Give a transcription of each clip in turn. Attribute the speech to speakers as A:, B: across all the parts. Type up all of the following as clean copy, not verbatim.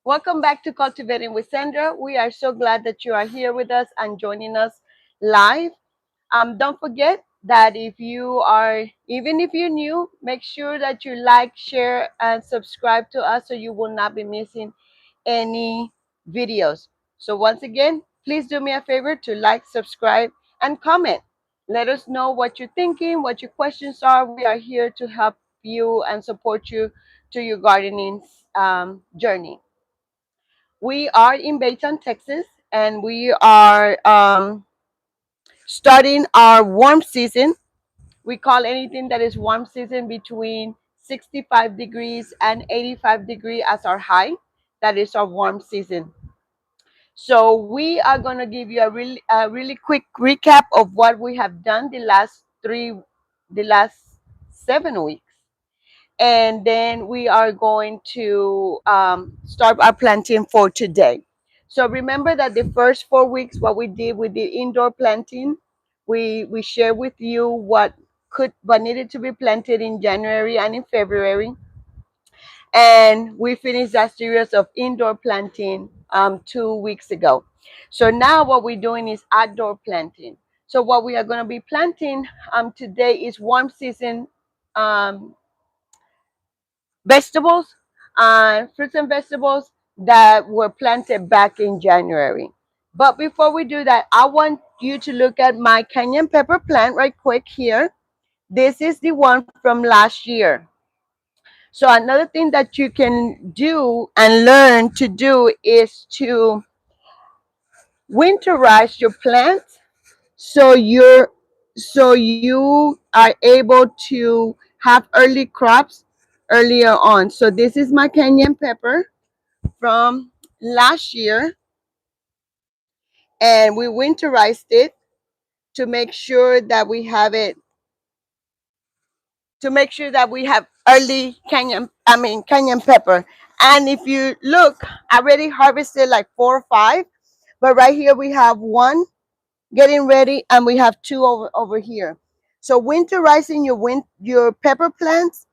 A: Welcome back to Cultivating with Sandra. We are so glad that you are here with us and joining us live. Don't forget that even if you're new, make sure that you like, share, and subscribe to us so you will not be missing any videos. So once again, please do me a favor to like, subscribe, and comment. Let us know what you're thinking, what your questions are. We are here to help you and support you to your gardening journey. We are in Baytown, Texas, and we are starting our warm season. We call anything that is warm season between 65 degrees and 85 degrees as our high. That is our warm season. So we are going to give you a really quick recap of what we have done the last 7 weeks, and then we are going to start our planting for today. So remember that the first 4 weeks, what we did indoor planting. We share with you what needed to be planted in January and in February, and we finished that series of indoor planting 2 weeks ago. So now what we're doing is outdoor planting. So what we are going to be planting today is warm season um, vegetables and fruits and vegetables that were planted back in January. But before we do that, I want you to look at my cayenne pepper plant right quick here. This is the one from last year. So another thing that you can do and learn to do is to winterize your plants so you are able to have early crops earlier on. So this is my cayenne pepper from last year, and we winterized it to make sure that we have it to make sure that we have early cayenne pepper. And if you look, I already harvested like 4 or 5, but right here we have one getting ready, and we have two over here. So winterizing your pepper plants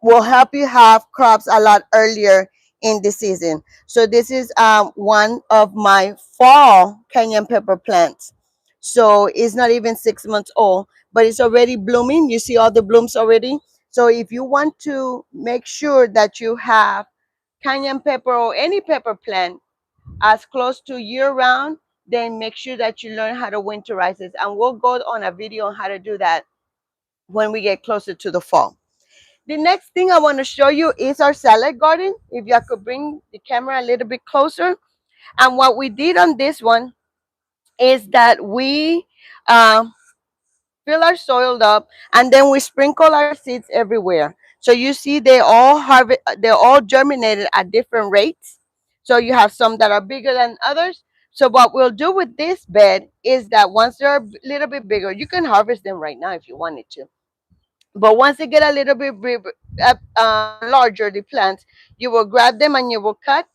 A: will help you have crops a lot earlier in the season. So this is one of my fall cayenne pepper plants. So it's not even 6 months old, but it's already blooming. You see all the blooms already. So if you want to make sure that you have cayenne pepper or any pepper plant as close to year round, then make sure that you learn how to winterize it. And we'll go on a video on how to do that when we get closer to the fall. The next thing I want to show you is our salad garden. If you could bring the camera a little bit closer. And what we did on this one is that we uh, fill our soil up, and then we sprinkle our seeds everywhere. So you see they're all germinated at different rates. So you have some that are bigger than others. So what we'll do with this bed is that once they're a little bit bigger, you can harvest them right now if you wanted to. But once they get a little bit larger, the plants, you will grab them and you will cut,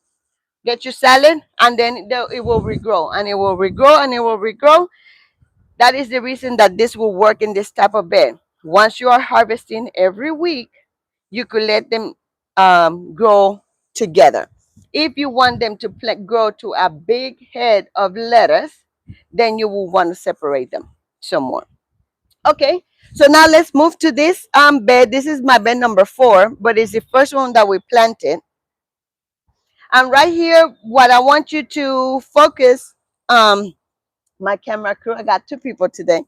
A: get your salad, and then it will regrow, and it will regrow, and it will regrow. That is the reason that this will work in this type of bed. Once you are harvesting every week, you could let them grow together. If you want them to grow to a big head of lettuce, then you will want to separate them some more. Okay, so now let's move to this bed. This is my bed number 4, but it's the first one that we planted. And right here, what I want you to focus, my camera crew, I got 2 people today,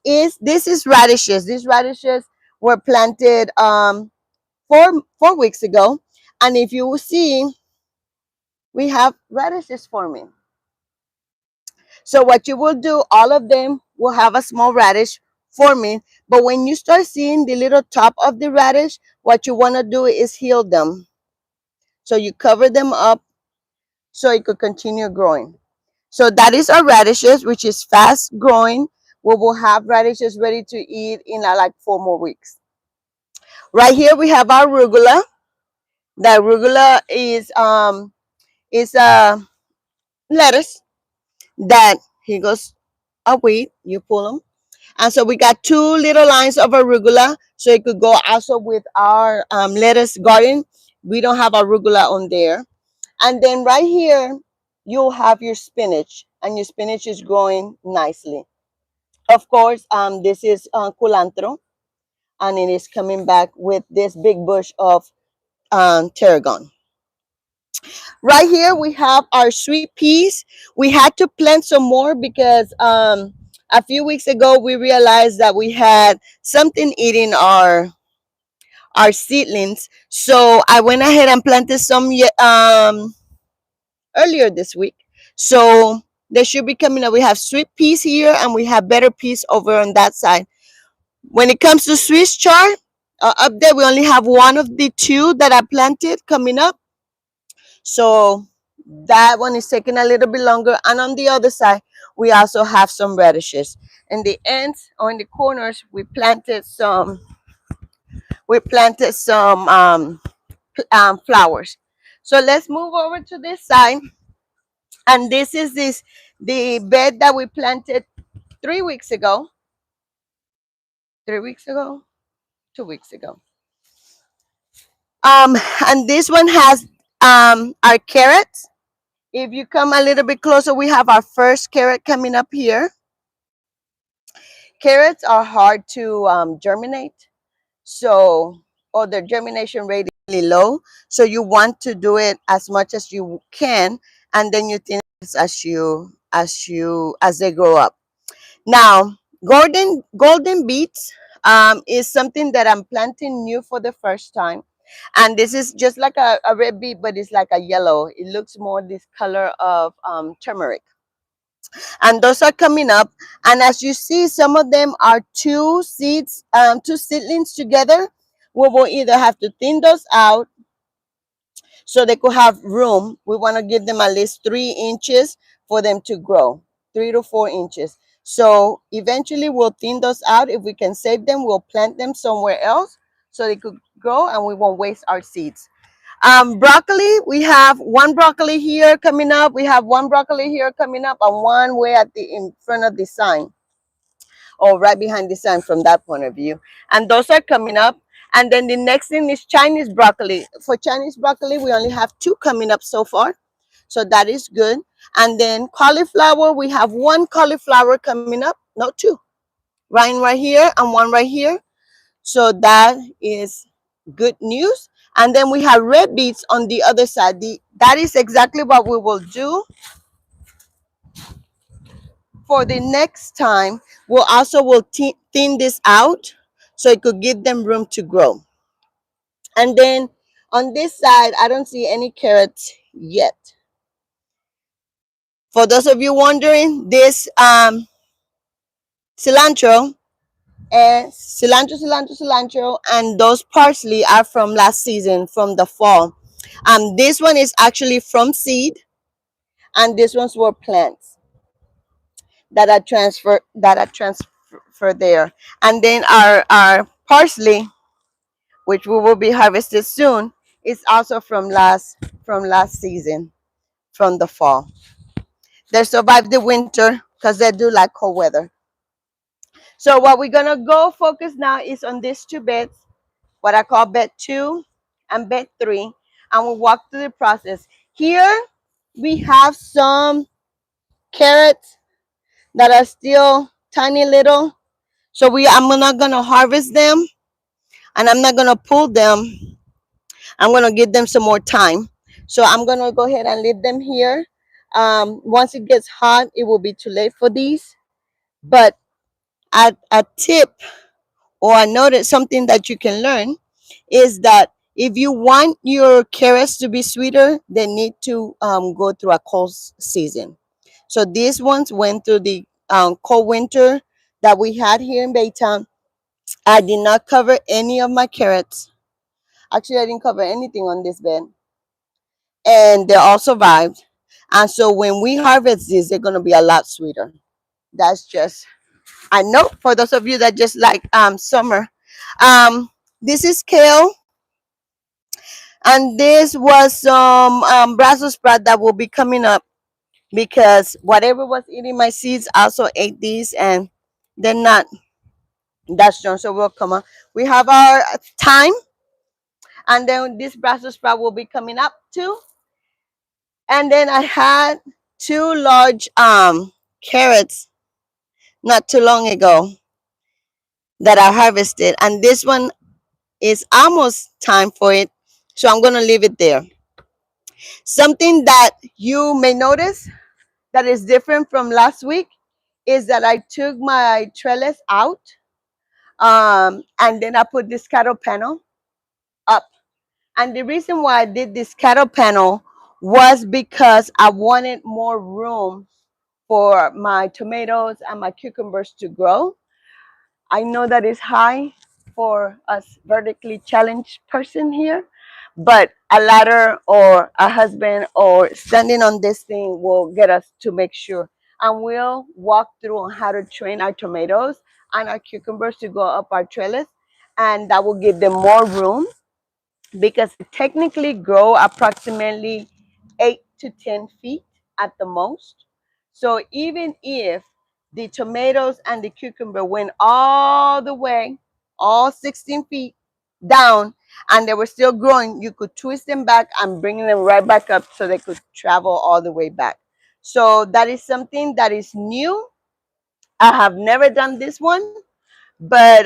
A: is this is radishes. These radishes were planted 4 weeks ago. And if you will see, we have radishes forming. So what you will do, all of them will have a small radish forming. But when you start seeing the little top of the radish, what you want to do is heal them. So you cover them up so it could continue growing. So that is our radishes, which is fast growing. We will have radishes ready to eat in like 4 more weeks. Right here we have our arugula. The arugula is a lettuce that here goes a weed. You pull them. And so we got 2 little lines of arugula, so it could go also with our lettuce garden. We don't have arugula on there. And then right here, you'll have your spinach, and your spinach is growing nicely. Of course, this is culantro, and it is coming back with this big bush of tarragon. Right here, we have our sweet peas. We had to plant some more because a few weeks ago we realized that we had something eating our seedlings. So I went ahead and planted some earlier this week. So they should be coming up. We have sweet peas here, and we have better peas over on that side. When it comes to Swiss chard, up there we only have one of the two that I planted coming up. So that one is taking a little bit longer. And on the other side, we also have some radishes. In the ends or in the corners, we planted some flowers. So let's move over to this side. And this is the bed that we planted 3 weeks ago. 3 weeks ago, 2 weeks ago. Um, and this one has our carrots. If you come a little bit closer, we have our first carrot coming up here. Carrots are hard to germinate, so or their germination rate is really low. So you want to do it as much as you can, and then you thin as they grow up. Now, golden beets is something that I'm planting new for the first time. And this is just like a red beet, but it's like a yellow. It looks more this color of turmeric. And those are coming up. And as you see, some of them are two seedlings together. We will either have to thin those out so they could have room. We want to give them at least 3 inches for them to grow, 3 to 4 inches. So eventually we'll thin those out. If we can save them, we'll plant them somewhere else so they could grow and we won't waste our seeds. Broccoli, we have one broccoli here coming up. We have one broccoli here coming up, and one way in front of the sign, or right behind the sign from that point of view. And those are coming up. And then the next thing is Chinese broccoli. For Chinese broccoli, we only have two coming up so far. So that is good. And then cauliflower, we have one cauliflower coming up, no, two. One right here and one right here. So that is good news. And then we have red beets on the other side. That is exactly what we will do for the next time. Will thin this out so it could give them room to grow. And then on this side, I don't see any carrots yet. For those of you wondering, this cilantro and cilantro, and those parsley are from last season, from the fall. This one is actually from seed, and these ones were plants that are transferred there. And then our parsley, which we will be harvested soon, is also from last season, from the fall. They survived the winter because they do like cold weather. So what we're gonna go focus now is on these two beds, what I call bed 2 and bed 3, and we'll walk through the process. Here we have some carrots that are still tiny little. So I'm not gonna harvest them, and I'm not gonna pull them. I'm gonna give them some more time. So I'm gonna go ahead and leave them here. Once it gets hot, it will be too late for these. But a tip, or I noticed something that you can learn, is that if you want your carrots to be sweeter, they need to go through a cold season. So these ones went through the cold winter that we had here in Baytown. I did not cover any of my carrots. Actually, I didn't cover anything on this bed, and they all survived. And so when we harvest these, they're going to be a lot sweeter. That's just, I know, for those of you that just like summer. This is kale, and this was some Brussels sprout that will be coming up because whatever was eating my seeds also ate these, and they're not that strong. So we'll come on. We have our thyme, and then this Brussels sprout will be coming up too. And then I had two large carrots not too long ago that I harvested, and this one is almost time for it, so I'm gonna leave it there. Something that you may notice that is different from last week is that I took my trellis out, and then I put this cattle panel up. And the reason why I did this cattle panel was because I wanted more room for my tomatoes and my cucumbers to grow. I know that is high for us vertically challenged person here, but a ladder or a husband or standing on this thing will get us to make sure. And we'll walk through on how to train our tomatoes and our cucumbers to go up our trellis, and that will give them more room because it technically grow approximately 8 to 10 feet at the most. So even if the tomatoes and the cucumber went all the way, all 16 feet down, and they were still growing, you could twist them back and bring them right back up so they could travel all the way back. So that is something that is new. I have never done this one, but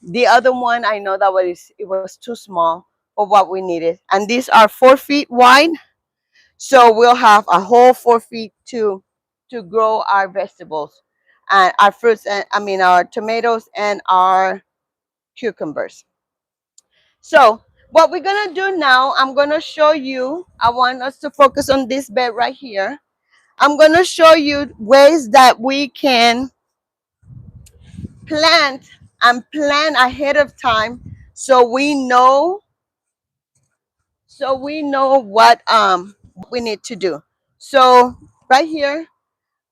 A: the other one I know that it was too small for what we needed. And these are 4 feet wide, so we'll have a whole 4 feet to grow our vegetables and our fruits, and I mean our tomatoes and our cucumbers. So what we're gonna do now, I'm gonna show you. I want us to focus on this bed right here. I'm gonna show you ways that we can plant and plan ahead of time so we know what we need to do. So right here,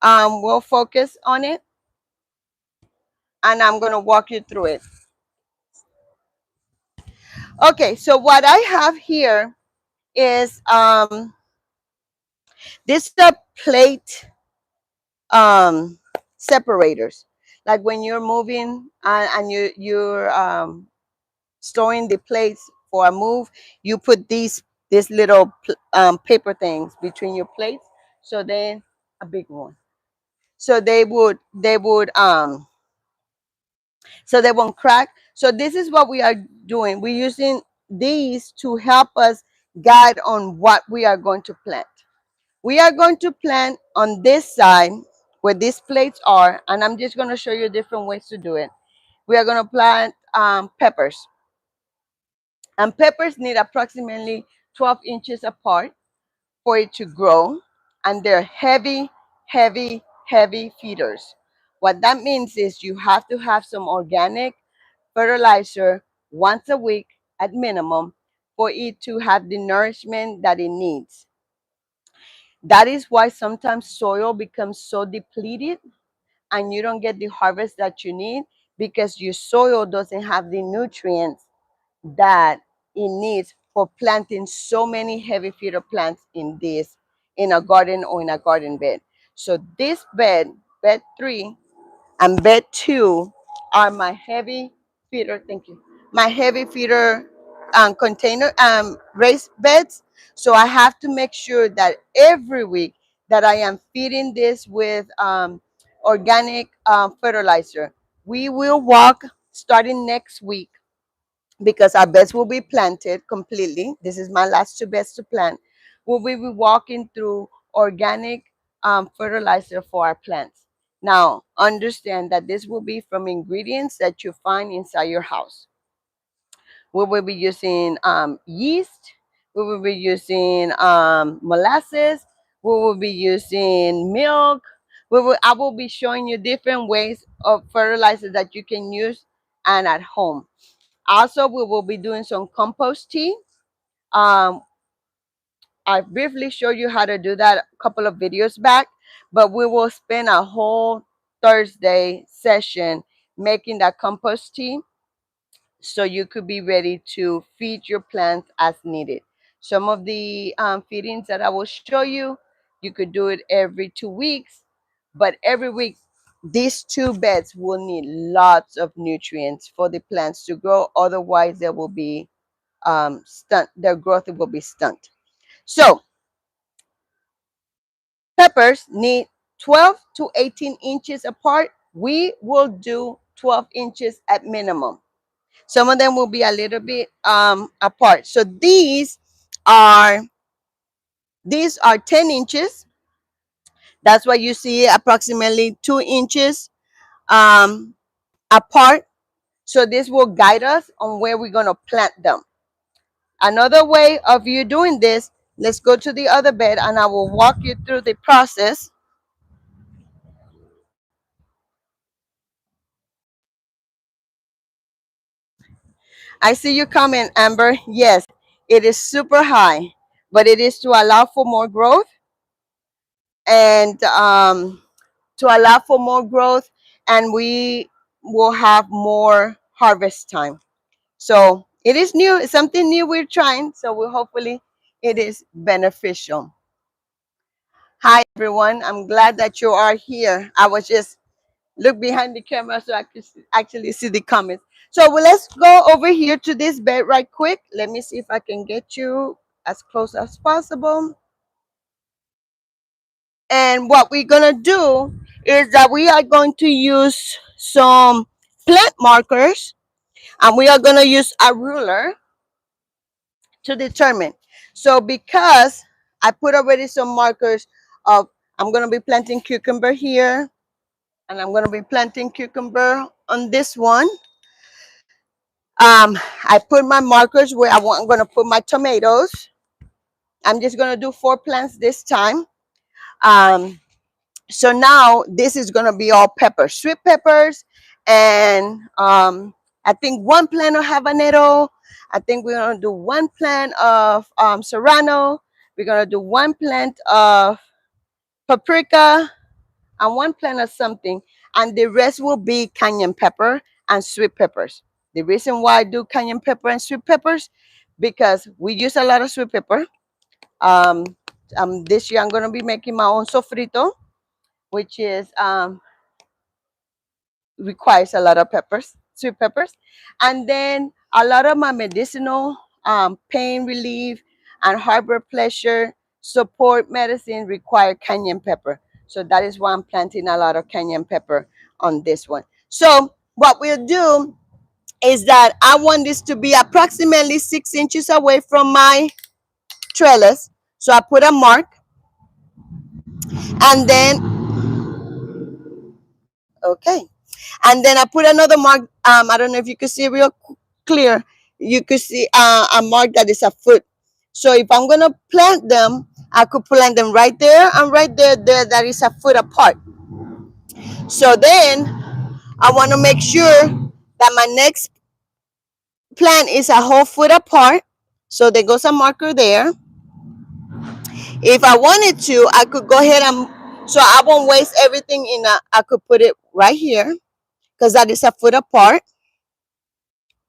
A: we'll focus on it, and I'm going to walk you through it. Okay, so what I have here is these are plate separators. Like when you're moving and you're storing the plates for a move, you put these little paper things between your plates. So then a big one. So so they won't crack. So this is what we are doing. We're using these to help us guide on what we are going to plant. We are going to plant on this side where these plates are, and I'm just going to show you different ways to do it. We are going to plant peppers. And peppers need approximately 12 inches apart for it to grow. And they're heavy, heavy, heavy feeders. What that means is you have to have some organic fertilizer once a week at minimum for it to have the nourishment that it needs. That is why sometimes soil becomes so depleted and you don't get the harvest that you need because your soil doesn't have the nutrients that it needs for planting so many heavy feeder plants in a garden or in a garden bed. So this bed 3 and bed 2 are my heavy feeder. Thank you. My heavy feeder container raised beds. So I have to make sure that every week that I am feeding this with organic fertilizer. We will walk starting next week because our beds will be planted completely. This is my last two beds to plant. We will be walking through organic fertilizer for our plants. Now, understand that this will be from ingredients that you find inside your house. We will be using yeast. We will be using molasses. We will be using milk. I will be showing you different ways of fertilizer that you can use and at home. Also, we will be doing some compost tea. Um, I briefly showed you how to do that a couple of videos back, but we will spend a whole Thursday session making that compost tea so you could be ready to feed your plants as needed. Some of the feedings that I will show you, you could do it every 2 weeks, but every week these two beds will need lots of nutrients for the plants to grow. Otherwise, there will be stunt. Their growth will be stunted. So peppers need 12 to 18 inches apart. We will do 12 inches at minimum. Some of them will be a little bit apart. So are these are 10 inches. That's why you see approximately 2 inches um, apart. So this will guide us on where we're going to plant them. Another way of you doing this, let's go to the other bed and I will walk you through the process. I see you coming, Amber. Yes, it is super high, but it is to allow for more growth and to allow for more growth, and we will have more harvest time. So it is new, it's something new we're trying. So we hopefully it is beneficial. Hi everyone, I'm glad that you are here. I was just look behind the camera so I could actually see the comments. So well, let's go over here to this bed right quick. Let me see if I can get you as close as possible. And what we're gonna do is that we are going to use some plant markers, and we are gonna use a ruler to determine. So because I put already some markers of, I'm gonna be planting cucumber here, and I'm gonna be planting cucumber on this one. I put my markers where I'm gonna put my tomatoes. I'm just gonna do 4 plants this time. Um, so now this is gonna be all peppers, sweet peppers, and I think 1 plant of habanero. I think we're gonna do 1 plant of serrano. We're gonna do 1 plant of paprika and 1 plant of something, and the rest will be cayenne pepper and sweet peppers. The reason why I do cayenne pepper and sweet peppers, because we use a lot of sweet pepper. Um, this year I'm gonna be making my own sofrito, which is requires a lot of peppers, sweet peppers, and then a lot of my medicinal pain relief and harbor pleasure support medicine require cayenne pepper. So that is why I'm planting a lot of cayenne pepper on this one. So what we'll do is that I want this to be approximately 6 inches away from my trellis. So I put a mark, and then okay, and then I put another mark. I don't know if you can see real clear. You could see a mark that is a foot. So if I'm gonna plant them, I could plant them right there and right there. There, that is a foot apart. So then I want to make sure that my next plant is a whole foot apart. So there goes a marker there. If I wanted to, I could go ahead and so I won't waste everything in a. I could put it right here because that is a foot apart.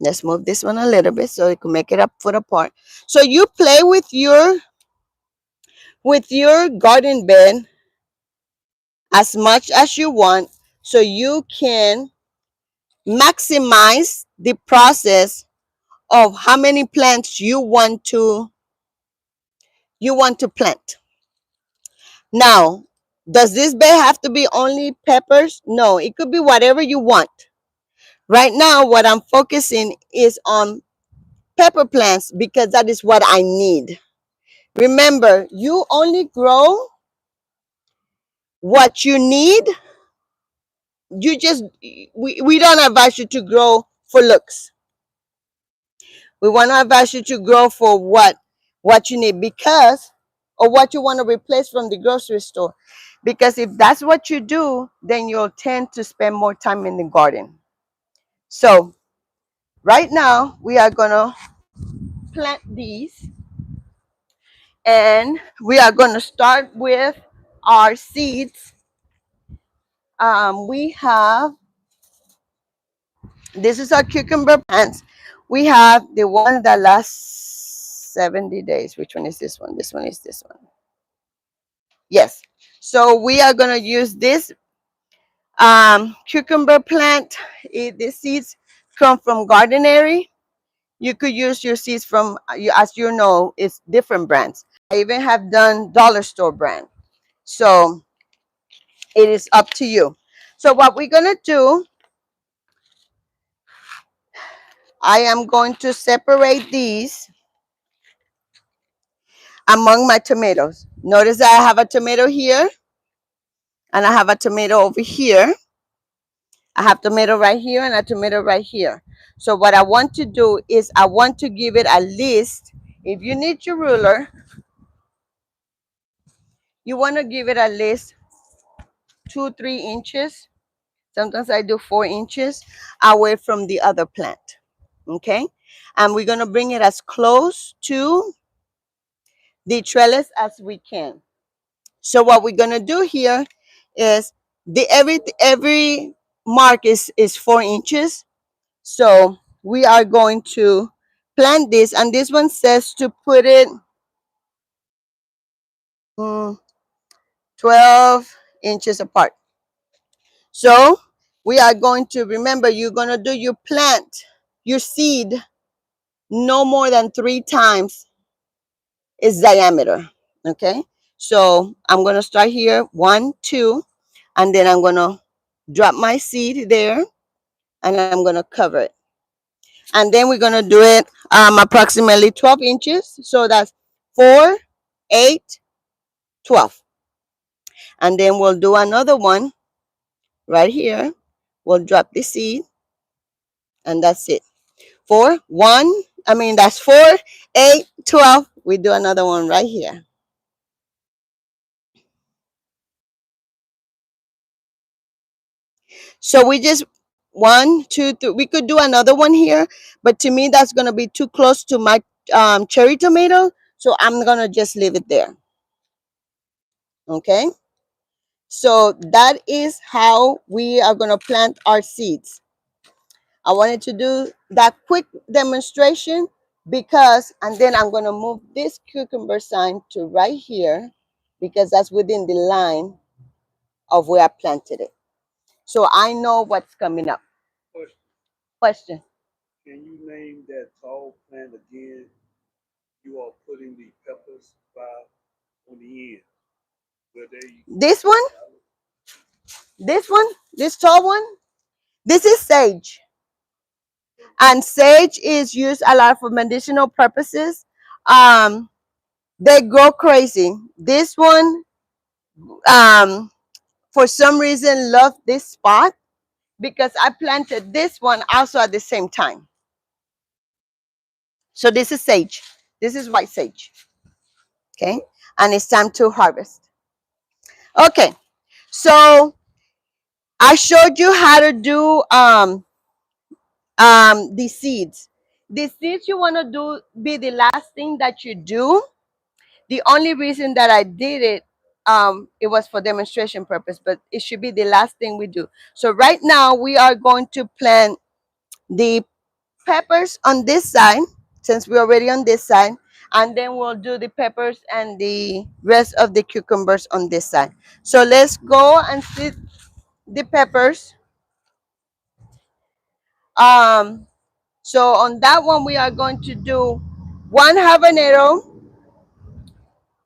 A: Let's move this one a little bit so you can make it a foot apart. So you play with your garden bed as much as you want so you can maximize the process of how many plants you want to plant. Now, does this bed have to be only peppers? No, it could be whatever you want. Right now, what I'm focusing is on pepper plants because that is what I need. Remember, you only grow what you need. You just we don't advise you to grow for looks. We want to advise you to grow for what you need, because or what you want to replace from the grocery store. Because if that's what you do, then you'll tend to spend more time in the garden. So right now we are gonna plant these, and we are gonna start with our seeds. We have This is our cucumber plants. We have the one that lasts 70 days. Which one is this one? This one is this one. Yes. So we are going to use this cucumber plant. The seeds come from Gardenary. You could use your seeds from, as you know, it's different brands. I even have done dollar store brand. So it is up to you. So what we're gonna do, I am going to separate these among my tomatoes. Notice that I have a tomato here and I have a tomato over here. I have tomato right here and a tomato right here. So what I want to do is I want to give it at least, if you need your ruler, you want to give it at least 2-3 inches. Sometimes I do 4 inches away from the other plant. Okay. And we're going to bring it as close to the trellis as we can. So what we're going to do here is the every mark is 4 inches. So we are going to plant this, and this one says to put it mm, 12 inches apart. So we are going to, remember, you're going to do your plant, your seed, no more than 3 times its diameter. Okay. So I'm going to start here, 1, 2, and then I'm going to drop my seed there and I'm going to cover it. And then we're going to do it approximately 12 inches. So that's 4, 8, 12. And then we'll do another one right here. We'll drop the seed and that's it. 4, 1, that's 4, 8, 12. We do another one right here. So we just 1, 2, 3. We could do another one here, but to me that's gonna be too close to my cherry tomato. So I'm gonna just leave it there. Okay. So that is how we are gonna plant our seeds. I wanted to do that quick demonstration because, and then I'm gonna move this cucumber sign to right here because that's within the line of where I planted it. So I know what's coming up. Question.
B: Can you name that tall plant again? You are putting the peppers by on the end. Where they
A: This one, this tall one, this is sage. And sage is used a lot for medicinal purposes. Um, they grow crazy. This one, um, for some reason, love this spot because I planted this one also at the same time. So this is sage. This is white sage. Okay. And it's time to harvest. Okay. So I showed you how to do the seeds. The seeds you want to do be the last thing that you do. The only reason that I did it, it was for demonstration purpose, but it should be the last thing we do. So right now we are going to plant the peppers on this side, since we're already on this side, and then we'll do the peppers and the rest of the cucumbers on this side. So let's go and see the peppers. Um, so on that one, we are going to do 1 habanero,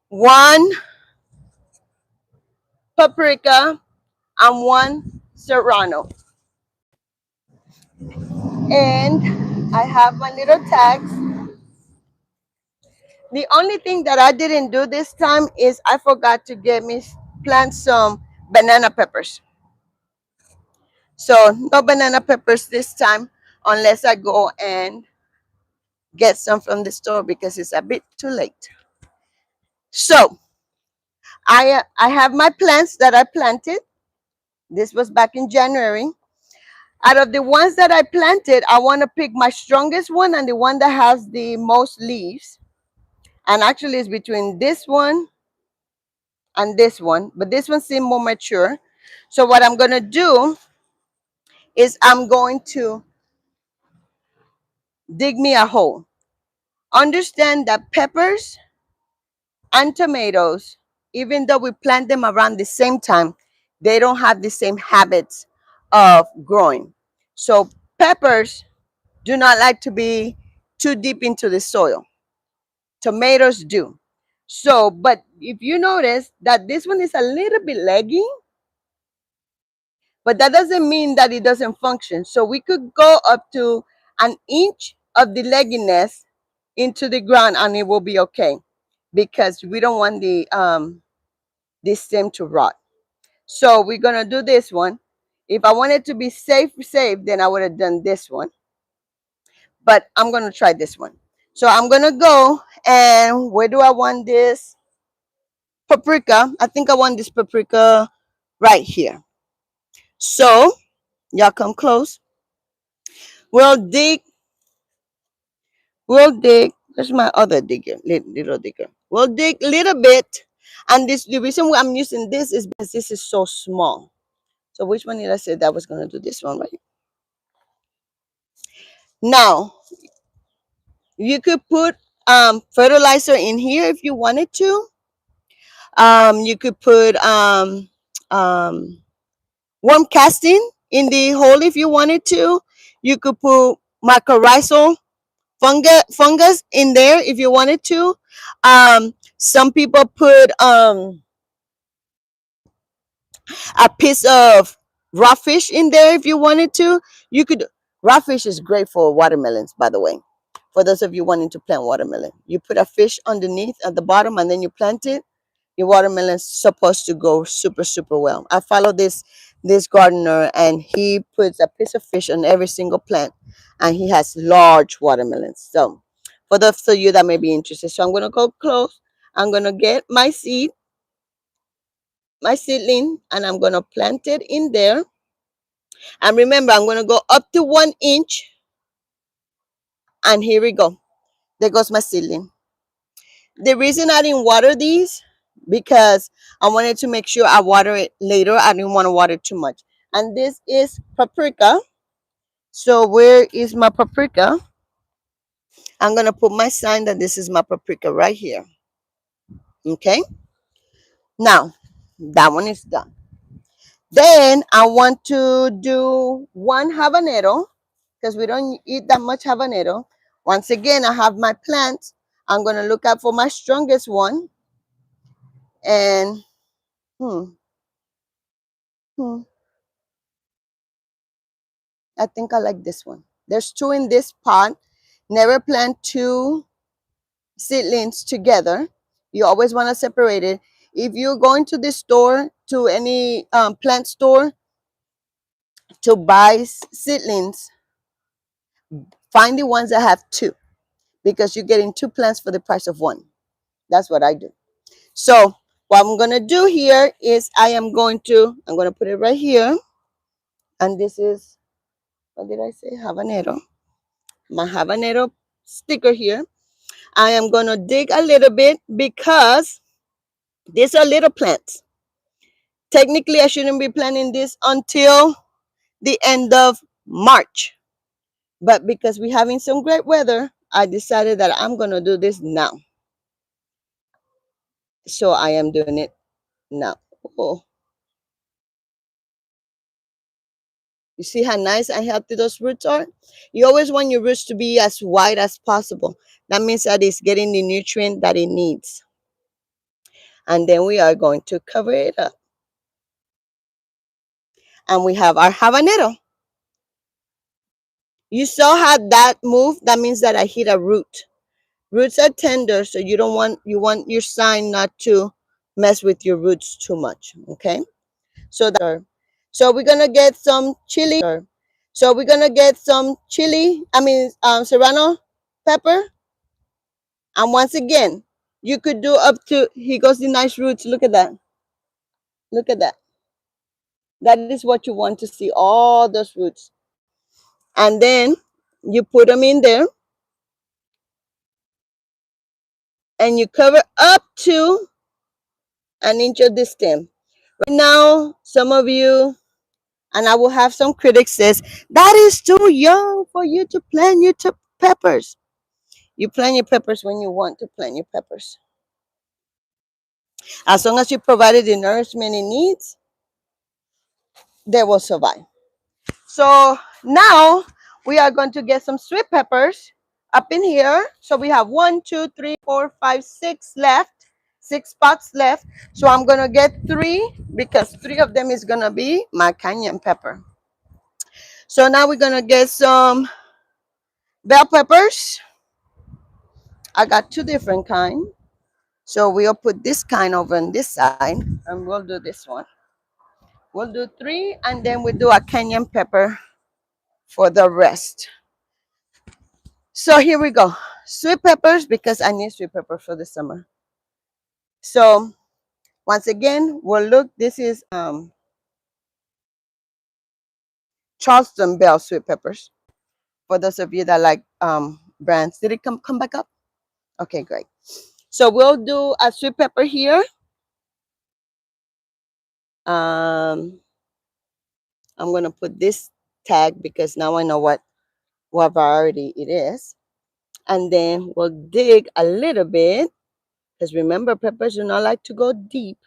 A: 1 paprika, and 1 serrano. And I have my little tags. The only thing that I didn't do this time is I forgot to get me plant some banana peppers. So no banana peppers this time unless I go and get some from the store because it's a bit too late. So I have my plants that I planted. This was back in January. Out of the ones that I planted, I want to pick my strongest one and the one that has the most leaves. And actually it's between this one and this one, but this one seems more mature. So what I'm going to do is I'm going to dig me a hole. Understand that peppers and tomatoes, even though we plant them around the same time, they don't have the same habits of growing. So peppers do not like to be too deep into the soil. Tomatoes do. So, but if you notice that this one is a little bit leggy, but that doesn't mean that it doesn't function. So we could go up to an inch of the legginess into the ground and it will be okay, because we don't want the stem to rot. So we're gonna do this one. If I wanted to be safe, then I would have done this one. But I'm gonna try this one. So I'm gonna go, and where do I want this paprika? I think I want this paprika right here. So y'all come close. We'll dig. We'll dig. There's my other digger, little digger. We'll dig a little bit. And this, the reason why I'm using this is because this is so small. So which one did I say that was gonna do? This one, right? Now you could put fertilizer in here if you wanted to. You could put um, worm casting in the hole if you wanted to. You could put mycorrhizal fungus in there if you wanted to. Some people put a piece of raw fish in there if you wanted to. You could. Raw fish is great for watermelons, by the way. For those of you wanting to plant watermelon, you put a fish underneath at the bottom and then you plant it. Your watermelon's supposed to go super super well. I follow this gardener, and he puts a piece of fish on every single plant, and he has large watermelons. So for those of you that may be interested, so I'm gonna go close. I'm gonna get my seedling, and I'm gonna plant it in there. And remember, I'm gonna go up to 1 inch, and here we go. There goes my seedling. The reason I didn't water these, because I wanted to make sure I water it later. I didn't want to water too much. And this is paprika. So where is my paprika? I'm gonna put my sign that this is my paprika right here. Okay. Now that one is done. Then I want to do one habanero, because we don't eat that much habanero. Once again, I have my plants. I'm gonna look out for my strongest one. And hmm, hmm, I think I like this one. There's two in this pot. Never plant two seedlings together. You always want to separate it. If you're going to the store, to any plant store, to buy seedlings, find the ones that have two, because you're getting two plants for the price of one. That's what I do. So what I'm going to do here is I'm going to put it right here. And this is, what did I say? Habanero. My habanero sticker here. I am going to dig a little bit, because these are little plants. Technically, I shouldn't be planting this until the end of March. But because we're having some great weather, I decided that I'm going to do this now. So I am doing it now. Oh, you see how nice and healthy those roots are? You always want your roots to be as wide as possible. That means that it's getting the nutrient that it needs. And then we are going to cover it up. And we have our habanero. You saw how that moved? That means that I hit a root. Roots are tender, so you want your sign not to mess with your roots too much. Okay. So we're gonna get some chili. So we're gonna get some chili. I mean, serrano pepper. And once again, you could do up to. He goes the nice roots. Look at that. Look at that. That is what you want to see. All those roots. And then you put them in there, and you cover up to an inch of the stem. Right now, some of you, and I will have some critics says, that is too young for you to plant your peppers. You plant your peppers when you want to plant your peppers. As long as you provided the nourishment it needs, they will survive. So now we are going to get some sweet peppers up in here. So we have 1, 2, 3, 4, 5, 6 left. 6 pots left. So I'm gonna get 3 because 3 of them is gonna be my cayenne pepper. So now we're gonna get some bell peppers. I got 2 different kind. So we'll put this kind over on this side and we'll do this one. We'll do 3 and then we do a cayenne pepper for the rest. So here we go. Sweet peppers because I need sweet pepper for the summer. So once again, we'll look. This is Charleston Bell sweet peppers. For those of you that like brands, did it come back up? Okay, great. So we'll do a sweet pepper here. Um, I'm gonna put this tag because now I know what variety it is, and then we'll dig a little bit because remember peppers do not like to go deep,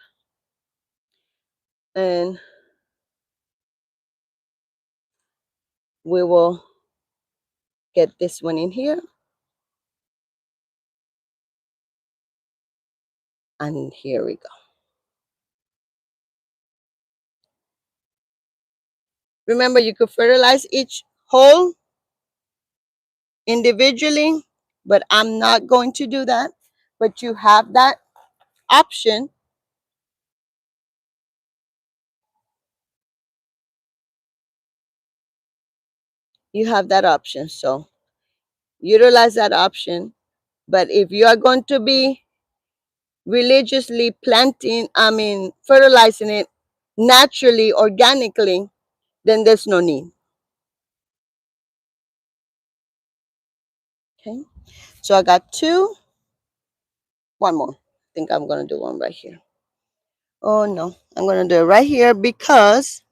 A: and we will get this one in here. And here we go. Remember, you could fertilize each hole individually, but I'm not going to do that. But you have that option. You have that option. So utilize that option. But if you are going to be religiously planting, fertilizing it naturally, organically, then there's no need. Okay. So I got 2. One more. I think I'm going to do one right here. Oh no, I'm going to do it right here because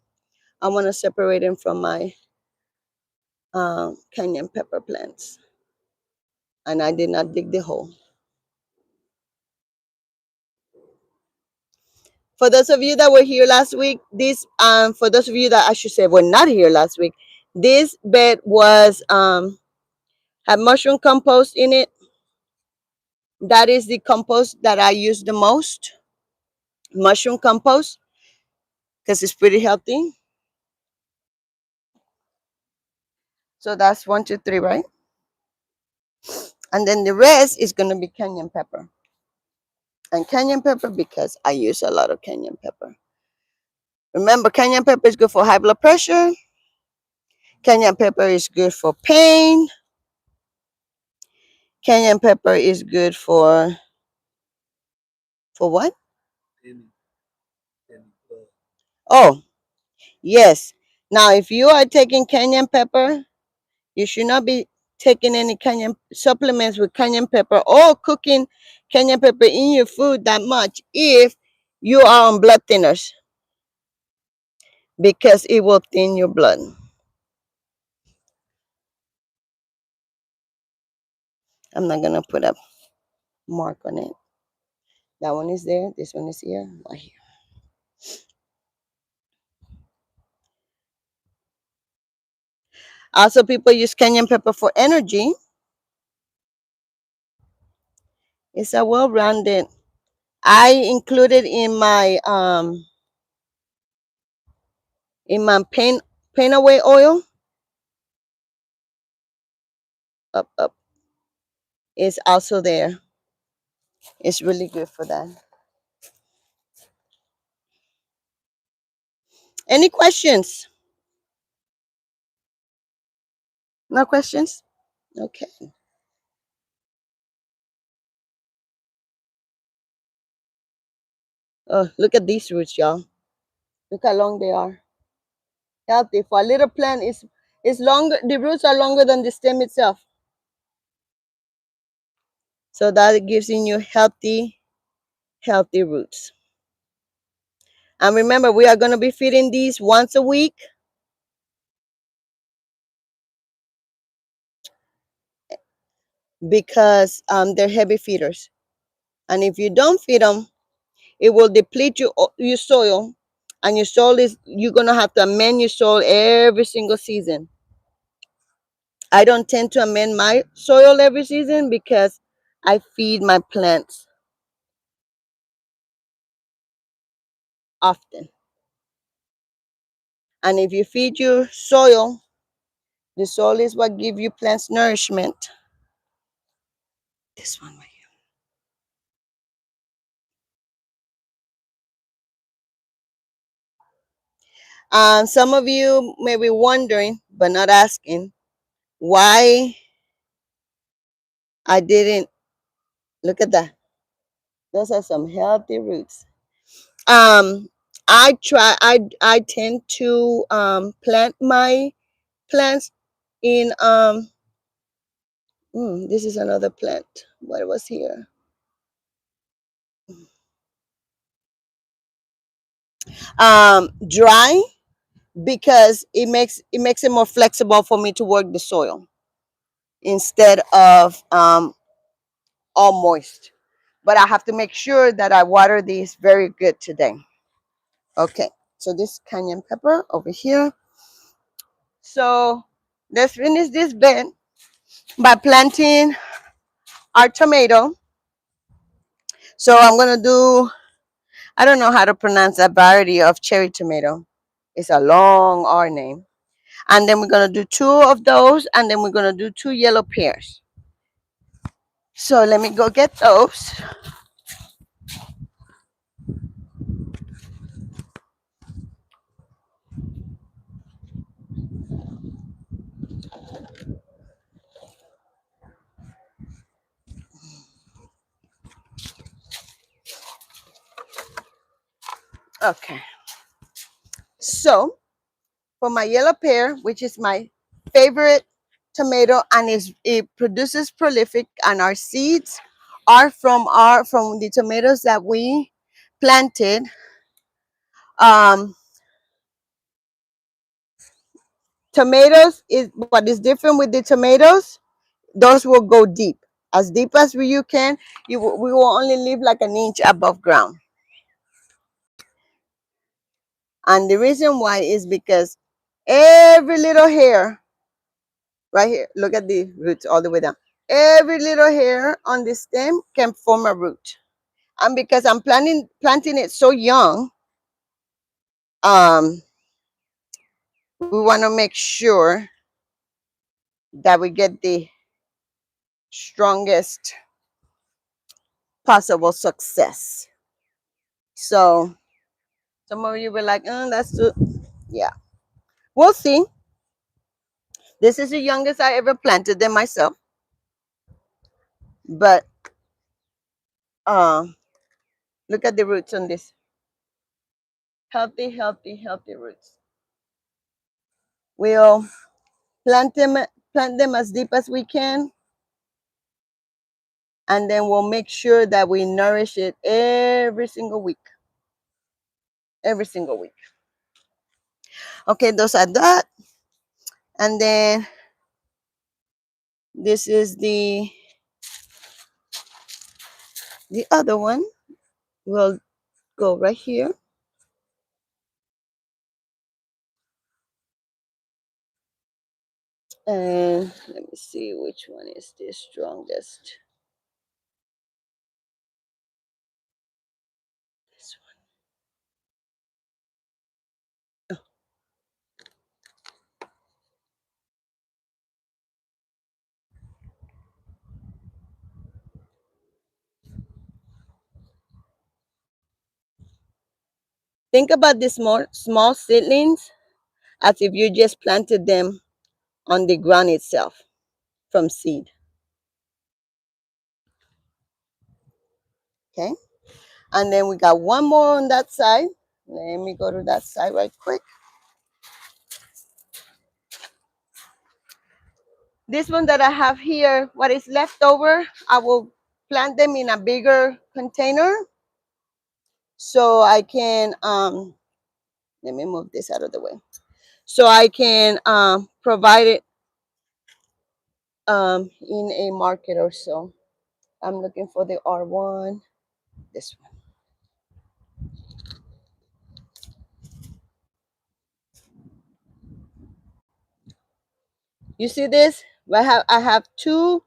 A: I want to separate them from my cayenne pepper plants. And I did not dig the hole. For those of you that were here last week, for those of you that I should say were not here last week, this bed was had mushroom compost in it. That is the compost that I use the most, mushroom compost, because it's pretty healthy. So that's 1, 2, 3, right? And then the rest is gonna be cayenne pepper. And cayenne pepper because I use a lot of cayenne pepper. Remember, cayenne pepper is good for high blood pressure. Cayenne pepper is good for pain. Cayenne pepper is good for what?
B: Any, any blood.
A: Oh, yes. Now, if you are taking cayenne pepper, you should not be taking any cayenne supplements with cayenne pepper or cooking cayenne pepper in your food that much if you are on blood thinners because it will thin your blood. I'm not gonna put a mark on it. That one is there. This one is here. Right here. Also, people use cayenne pepper for energy. It's a well-rounded. I included in my pain away oil. Up is also there. It's really good for that. Any questions? No questions? Okay. Oh, look at these roots, y'all. Look how long they are. Healthy. For a little plant, it's longer. The roots are longer than the stem itself. So that gives you healthy roots. And remember, we are going to be feeding these once a week. Because they're heavy feeders. And if you don't feed them, it will deplete your soil. And your soil you're going to have to amend your soil every single season. I don't tend to amend my soil every season because I feed my plants often. And if you feed your soil, the soil is what gives you plants nourishment. This one right here. Some of you may be wondering, but not asking, why I didn't look at that. Those are some healthy roots. Um, I tend to plant my plants in this is another plant. What was here? Dry because it makes it more flexible for me to work the soil instead of all moist. But I have to make sure that I water these very good today. Okay, so this cayenne pepper over here. So let's finish this bed by planting our tomato. So I'm gonna do, I don't know how to pronounce that variety of cherry tomato. It's a long R name. And then we're gonna do two of those, and then we're gonna do two yellow pears. So let me go get those. Okay. So for my yellow pear, which is my favorite tomato, and it produces prolific, and our seeds are from the tomatoes that we planted. Um, Tomatoes is what is different with the tomatoes. Those will go deep as you can. We will only live like an inch above ground. And the reason why is because every little hair right here, look at the roots all the way down. Every little hair on the stem can form a root. And because I'm planting it so young, um, we want to make sure that we get the strongest possible success. So some of you were like, that's too, yeah. We'll see. This is the youngest I ever planted them myself. But look at the roots on this. Healthy, healthy, healthy roots. We'll plant them as deep as we can, and then we'll make sure that we nourish it every single week. Every single week. Okay, those are that. And then this is the other one. We'll go right here. And let me see which one is the strongest. This one. Oh. Think about these small seedlings as if you just planted them on the ground itself from seed. Okay. And then we got one more on that side. Let me go to that side right quick. This one that I have here, what is left over, I will plant them in a bigger container so I can, let me move this out of the way. So I can provide it in a market or so. I'm looking for the R1, this one. You see this? I have two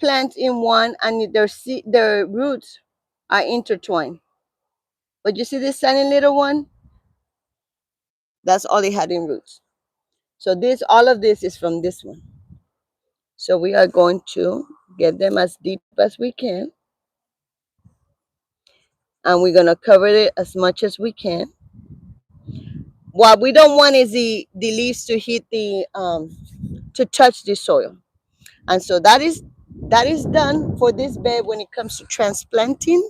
A: plants in one, and their roots are intertwined. But you see this tiny little one? That's all it had in roots. So this, all of this is from this one. So we are going to get them as deep as we can. And we're going to cover it as much as we can. What we don't want is the leaves to hit to touch the soil. And so that is done for this bed when it comes to transplanting.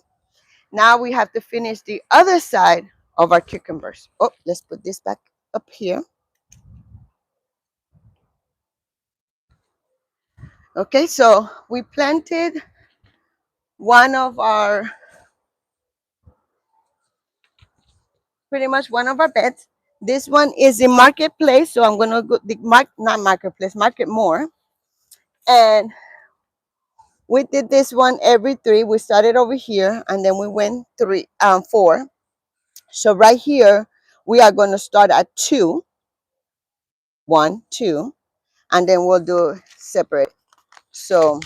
A: Now we have to finish the other side of our cucumbers. Oh, let's put this back up here. Okay, so we planted one of our, pretty much one of our beds. This one is in marketplace, so I'm gonna go not marketplace, market more. And we did this one every three. We started over here and then we went four. So right here, we are gonna start at two, one, two, and then we'll do separate. So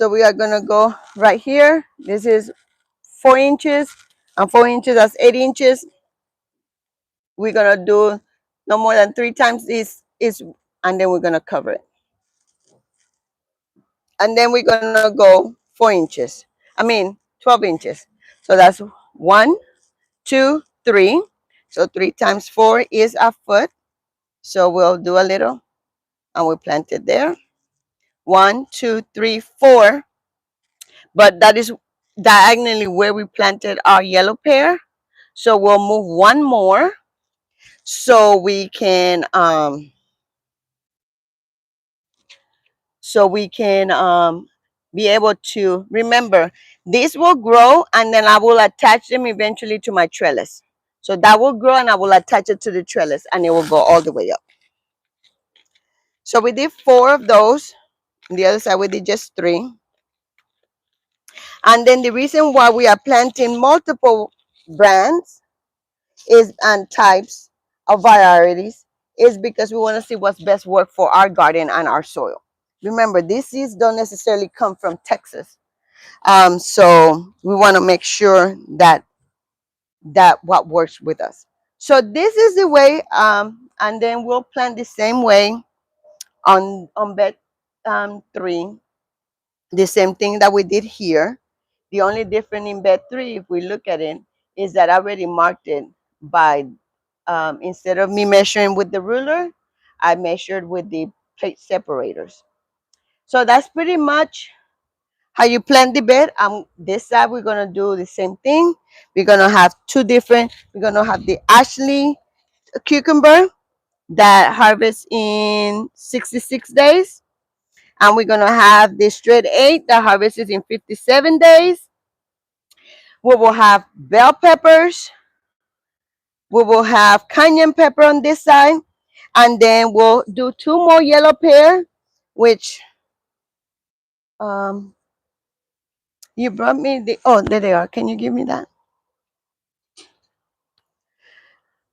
A: we are gonna go right here. This is 4 inches, and 4 inches, that's 8 inches. We're gonna do no more than three times this is, and then we're gonna cover it. And then we're gonna go 4 inches. I mean 12 inches. So that's 1, 2, 3. So 3 times 4 is a foot. So we'll do a little and we plant it there. 1, 2, 3, 4. But that is diagonally where we planted our yellow pear. So we'll move one more so we can be able to remember this will grow, and then I will attach them eventually to my trellis. So that will grow and I will attach it to the trellis and it will go all the way up. So we did 4 of those. On the other side we did just 3. And then the reason why we are planting multiple brands is and types of varieties is because we want to see what's best work for our garden and our soil. Remember, these seeds don't necessarily come from Texas. So we want to make sure that what works with us. So this is the way, and then we'll plant the same way on bed 3. The same thing that we did here. The only difference in bed 3, if we look at it, is that I already marked it by, instead of me measuring with the ruler, I measured with the plate separators. So that's pretty much how you plant the bed. This side we're gonna do the same thing. We're gonna have two different. We're gonna have the Ashley cucumber that harvests in 66 days, and we're gonna have the straight 8 that harvests in 57 days. We will have bell peppers. We will have cayenne pepper on this side, and then we'll do 2 more yellow pear, which um you brought me the, oh, there they are. Can you give me that?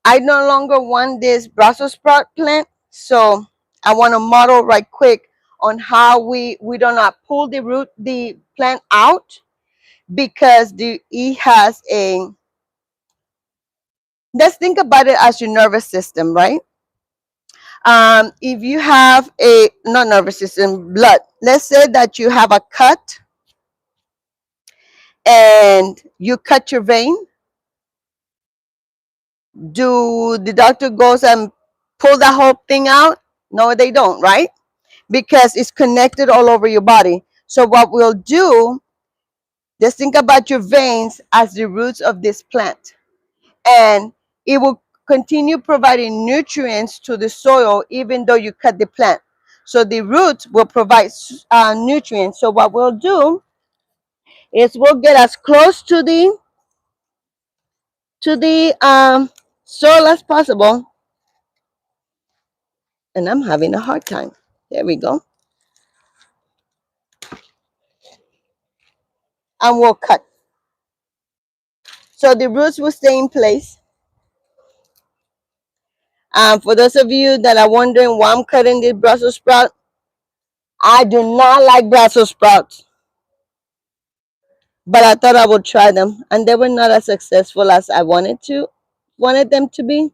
A: I no longer want this Brussels sprout plant, so I want to model right quick on how we do not pull the plant out, because it has a, let's think about it as your nervous system, right? If you have a, not nervous system, blood, let's say that you have a cut and you cut your vein. Do the doctor goes and pull that whole thing out? No, they don't, right? Because it's connected all over your body. So what we'll do, just think about your veins as the roots of this plant, and it will continue providing nutrients to the soil even though you cut the plant. So the roots will provide nutrients. So what we'll do is we'll get as close to the soil as possible, and I'm having a hard time. There we go. And we'll cut. So the roots will stay in place. For those of you that are wondering why I'm cutting this Brussels sprout, I do not like Brussels sprouts, but I thought I would try them, and they were not as successful as I wanted them to be.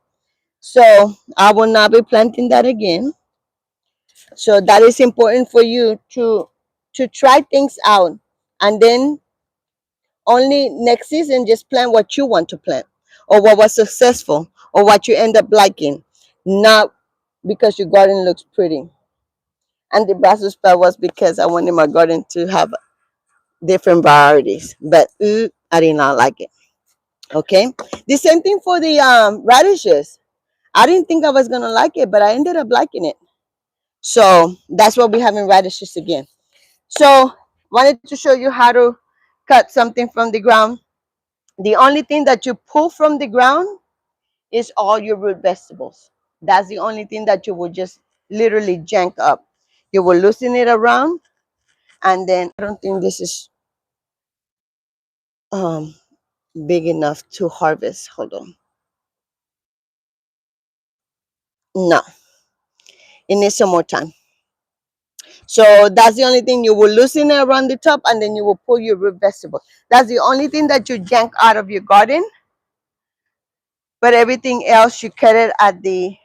A: So I will not be planting that again. So that is important for you to try things out, and then only next season just plant what you want to plant, or what was successful, or what you end up liking, not because your garden looks pretty. And the Brussels sprout was because I wanted my garden to have different varieties, but I did not like it. Okay, the same thing for the radishes. I didn't think I was gonna like it, but I ended up liking it. So that's what we're having radishes again. So wanted to show you how to cut something from the ground. The only thing that you pull from the ground is all your root vegetables. That's the only thing that you will just literally jank up. You will loosen it around, and then I don't think this is um big enough to harvest. Hold on. No, it needs some more time. So that's the only thing, you will loosen it around the top, and then you will pull your root vegetable. That's the only thing that you jank out of your garden. But everything else you cut it at the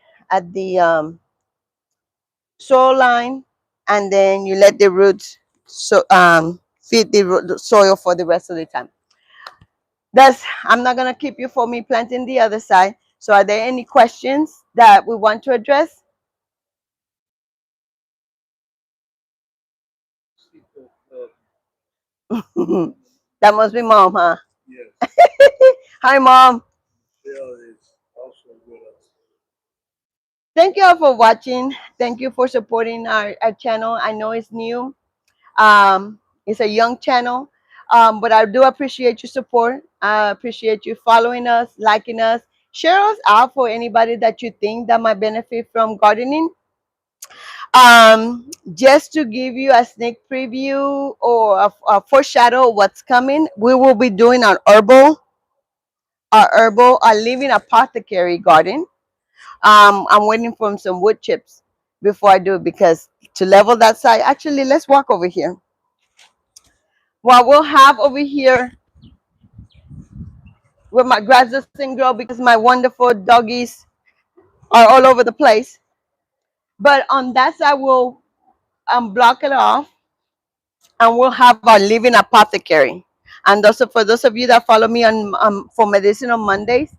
A: soil line, and then you let the roots feed the soil for the rest of the time. That's I'm not gonna keep you for me planting the other side. So are there any questions that we want to address?
B: See, uh,
A: That must be mom, huh?
B: yes,
A: Hi, mom.
B: Michelle is also with us.
A: Thank you all for watching. Thank you for supporting our channel. I know it's new. It's a young channel, but I do appreciate your support. I appreciate you following us, liking us. Share us out for anybody that you think that might benefit from gardening. Just to give you a sneak preview or a foreshadow of what's coming, we will be doing our living apothecary garden. I'm waiting for some wood chips before I do it, because to level that side, actually, let's walk over here. What we'll have over here, where my grass doesn't grow because my wonderful doggies are all over the place. But on that side, we'll block it off, and we'll have our living apothecary. And for those of you that follow me on for Medicinal Mondays,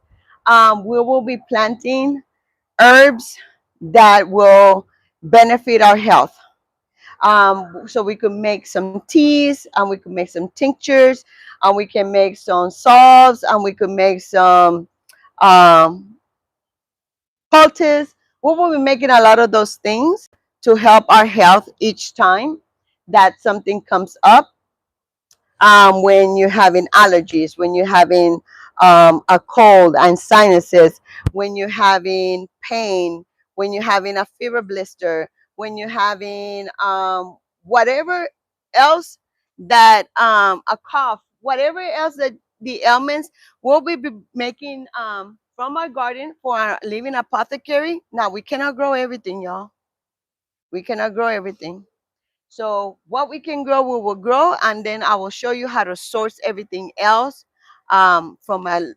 A: we will be planting herbs that will benefit our health. So we could make some teas, and we could make some tinctures, and we can make some salves, and we could make some um, poultice. We will be making a lot of those things to help our health each time that something comes up. When you're having allergies, when you're having a cold and sinuses, when you're having pain, when you're having a fever blister, when you're having whatever else that a cough, whatever else that the ailments, we'll be making from our garden for our living apothecary. Now, we cannot grow everything, y'all. We cannot grow everything. So what we can grow, we will grow, and then I will show you how to source everything else from a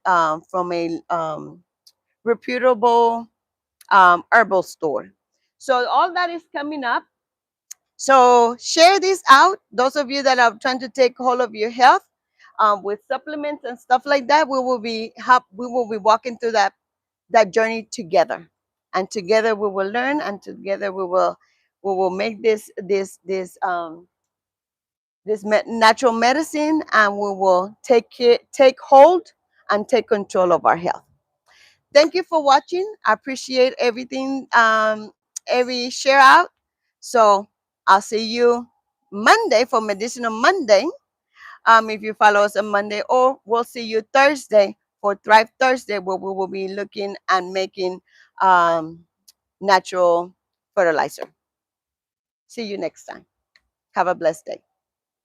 A: reputable herbal store. So all that is coming up. So share this out. Those of you that are trying to take hold of your health with supplements and stuff like that, we will be walking through that journey together, and together we will learn, and together we will make this natural medicine, and we will take hold and take control of our health. Thank you for watching. I appreciate everything, every share out. So I'll see you Monday for Medicinal Monday. If you follow us on Monday, or we'll see you Thursday for Thrive Thursday, where we will be looking and making natural fertilizer. See you next time. Have a blessed day.